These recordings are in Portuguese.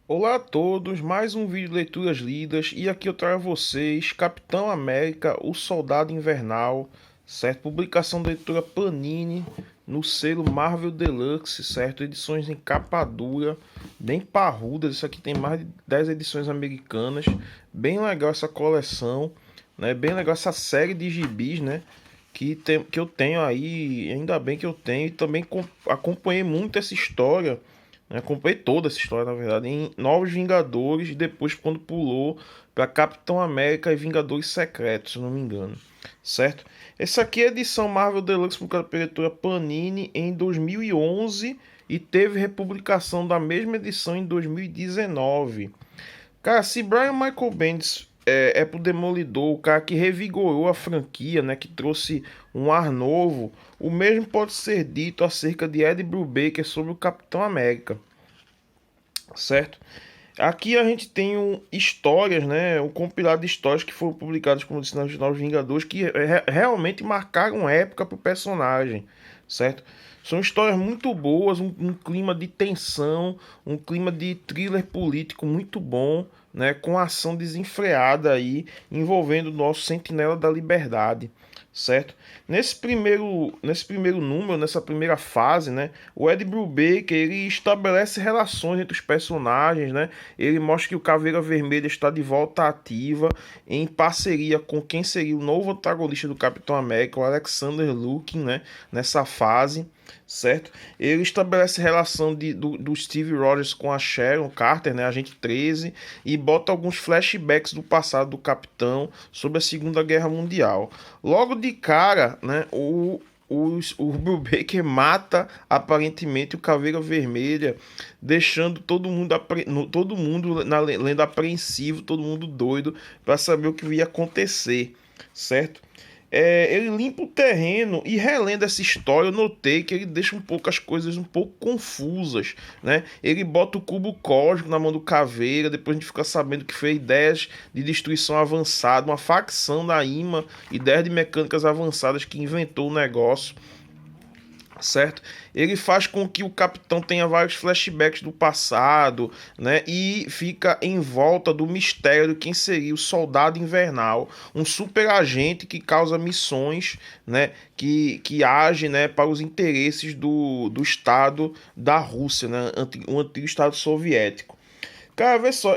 Olá a todos, mais um vídeo de leituras lidas e aqui eu trago a vocês Capitão América, o Soldado Invernal, certo? Publicação da editora Panini no selo Marvel Deluxe, certo? Edições em capa dura, bem parrudas, isso aqui tem mais de 10 edições americanas, bem legal essa coleção, né? Bem legal essa série de gibis, né? Que eu tenho aí, ainda bem que eu tenho, e também acompanhei muito essa história, né? Acompanhei toda essa história, na verdade, em Novos Vingadores, e depois quando pulou para Capitão América e Vingadores Secretos, se não me engano, certo? Essa aqui é a edição Marvel Deluxe publicada pela editora Panini em 2011 e teve republicação da mesma edição em 2019. Cara, se Brian Michael Bendis é pro Demolidor, o cara que revigorou a franquia, né, que trouxe um ar novo, o mesmo pode ser dito acerca de Ed Brubaker sobre o Capitão América, certo? Aqui a gente tem histórias, né, um compilado de histórias que foram publicadas, como disse, nos Novos Vingadores, que realmente marcaram época pro personagem, certo? São histórias muito boas, um clima de tensão, um clima de thriller político muito bom, né, com ação desenfreada aí, envolvendo o nosso Sentinela da Liberdade, certo? Nesse primeiro número, nessa primeira fase, né, o Ed Brubaker ele estabelece relações entre os personagens, né? Ele mostra que o Caveira Vermelha está de volta ativa em parceria com quem seria o novo antagonista do Capitão América, o Alexander Lukin, né? Nessa fase, certo? Ele estabelece relação do Steve Rogers com a Sharon Carter, né? Agente 13, e bota alguns flashbacks do passado do Capitão sobre a Segunda Guerra Mundial. Logo de cara, né? O Brubaker mata aparentemente o Caveira Vermelha, deixando todo mundo na lenda apreensivo, todo mundo doido para saber o que ia acontecer, certo? Ele limpa o terreno e relendo essa história, eu notei que ele deixa um pouco as coisas um pouco confusas, né? Ele bota o cubo cósmico na mão do Caveira, depois a gente fica sabendo que foi ideias de destruição avançada, uma facção da IMA, ideias de mecânicas avançadas que inventou o negócio, certo? Ele faz com que o capitão tenha vários flashbacks do passado, né? E fica em volta do mistério de quem seria o Soldado Invernal, um super agente que causa missões, né? Que age, né? Para os interesses do Estado da Rússia, né? O antigo Estado soviético. Cara, vê só,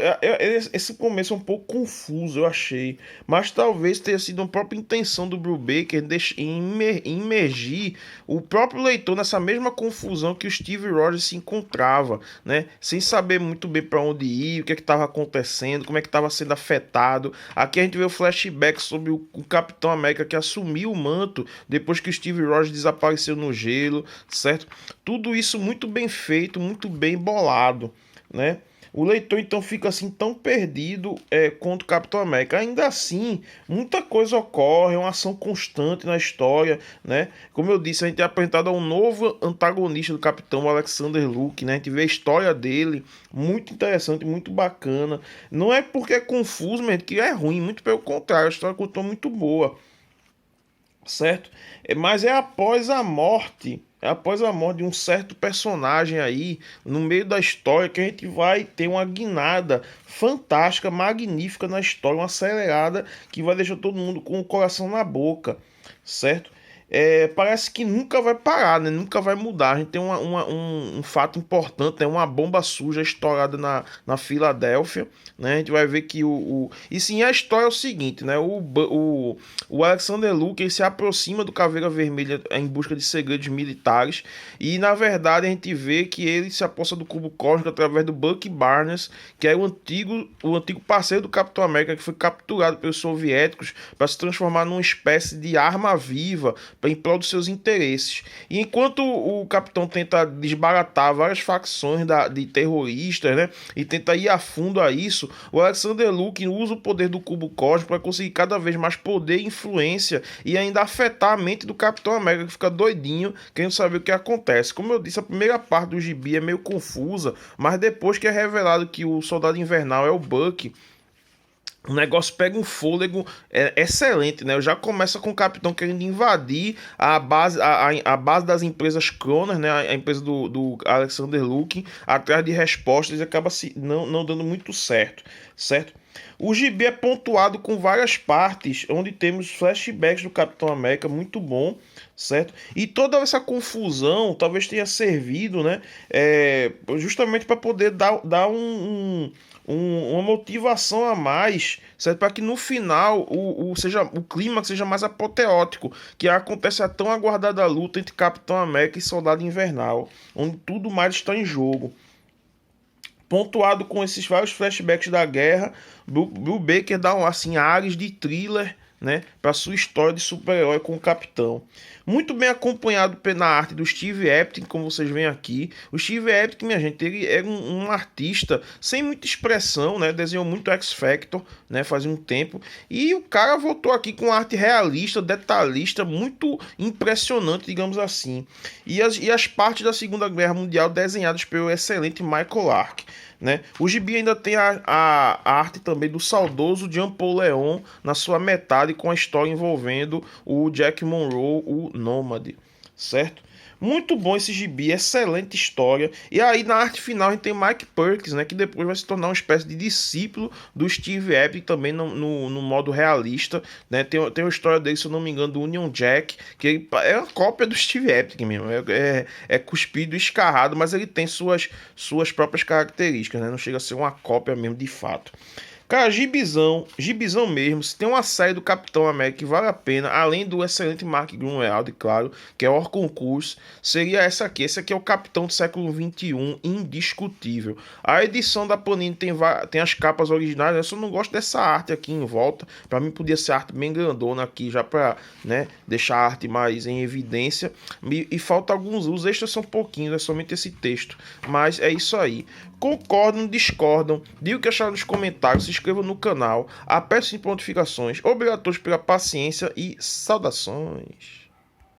esse começo é um pouco confuso, eu achei. Mas talvez tenha sido uma própria intenção do Brubaker em imergir o próprio leitor nessa mesma confusão que o Steve Rogers se encontrava, né? Sem saber muito bem para onde ir, o que estava acontecendo, como é que estava sendo afetado. Aqui a gente vê o flashback sobre o Capitão América que assumiu o manto depois que o Steve Rogers desapareceu no gelo, certo? Tudo isso muito bem feito, muito bem bolado, né? O leitor então fica assim tão perdido quanto o Capitão América. Ainda assim, muita coisa ocorre, é uma ação constante na história, né? Como eu disse, a gente é apresentado a um novo antagonista do Capitão, o Alexander Luke, né? A gente vê a história dele, muito interessante, muito bacana. Não é porque é confuso, mas que é ruim, muito pelo contrário, a história continua muito boa, certo? Mas é após a morte de um certo personagem aí, no meio da história, que a gente vai ter uma guinada fantástica, magnífica na história, uma acelerada que vai deixar todo mundo com o coração na boca, certo? Parece que nunca vai parar, né? Nunca vai mudar. A gente tem um fato importante, né? Uma bomba suja estourada na Filadélfia, né? A gente vai ver que E sim, a história é o seguinte, né? O Alexander Luke ele se aproxima do Caveira Vermelha em busca de segredos militares e, na verdade, a gente vê que ele se aposta do cubo cósmico através do Bucky Barnes, que é o antigo parceiro do Capitão América, que foi capturado pelos soviéticos para se transformar numa espécie de arma viva em prol dos seus interesses. E enquanto o capitão tenta desbaratar várias facções de terroristas, né, e tenta ir a fundo a isso, o Alexander Luke usa o poder do cubo cósmico para conseguir cada vez mais poder e influência e ainda afetar a mente do Capitão América, que fica doidinho, querendo saber o que acontece. Como eu disse, a primeira parte do gibi é meio confusa, mas depois que é revelado que o Soldado Invernal é o Bucky, O negócio pega um fôlego excelente, né? Eu já começa com o capitão querendo invadir a base das empresas Kronos, né? A empresa do Alexander Lukin, atrás de respostas e acaba não dando muito certo, certo? O gibi é pontuado com várias partes, onde temos flashbacks do Capitão América, muito bom, certo? E toda essa confusão talvez tenha servido, né? Justamente para poder dar uma motivação a mais, certo? Para que no final o clímax seja mais apoteótico, que acontece a tão aguardada luta entre Capitão América e Soldado Invernal, onde tudo mais está em jogo. Pontuado com esses vários flashbacks da guerra, Bill Baker dá assim ares de thriller, né, para sua história de super-herói com o Capitão. Muito bem acompanhado pela arte do Steve Epting, como vocês veem aqui. O Steve Epting, minha gente, ele era um artista sem muita expressão, né? Desenhou muito X-Factor, né? Fazia um tempo. E o cara voltou aqui com arte realista, detalhista, muito impressionante, digamos assim. E as partes da Segunda Guerra Mundial desenhadas pelo excelente Michael Ark. Né? O gibi ainda tem a arte também do saudoso Jean Paul Leon na sua metade, com a história envolvendo o Jack Monroe, o Nômade, certo? Muito bom esse gibi, excelente história. E aí na arte final a gente tem Mike Perkins, né, que depois vai se tornar uma espécie de discípulo do Steve Epting também no modo realista, né? Tem uma história dele, se eu não me engano, do Union Jack, que ele é uma cópia do Steve Epting mesmo, é cuspido e escarrado, mas ele tem suas próprias características, né? Não chega a ser uma cópia mesmo de fato. Cara, gibizão mesmo. Se tem uma série do Capitão América que vale a pena, além do excelente Mark Gruenwald, claro, que é o concurso, seria essa aqui. Esse aqui é o Capitão do século XXI, indiscutível. A edição da Panini tem as capas originais, eu só não gosto dessa arte aqui em volta. Pra mim podia ser arte bem grandona aqui, já pra, né, deixar a arte mais em evidência. E falta alguns, os extras são pouquinhos, é somente esse texto. Mas é isso aí. Concordam, discordam, diga o que acharam nos comentários, se inscrevam no canal, aperte as notificações. Obrigado a todos pela paciência e saudações.